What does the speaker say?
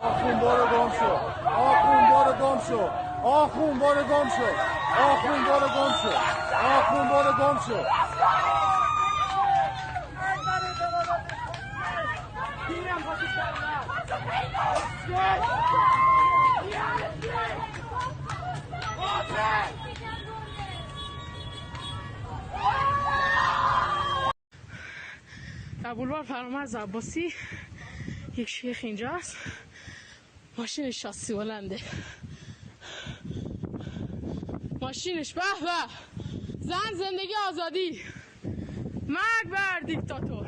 آخون برو گم شو. آخون برو گم شو. آخون برو گم شو. آخون برو گم شو. آخون برو گم شو. در بولوار فرامرز عباسی یک شیخ اینجاست، ماشینش شاسی بلنده، ماشینش به به، زن زندگی آزادی، مرگ بر دیکتاتور.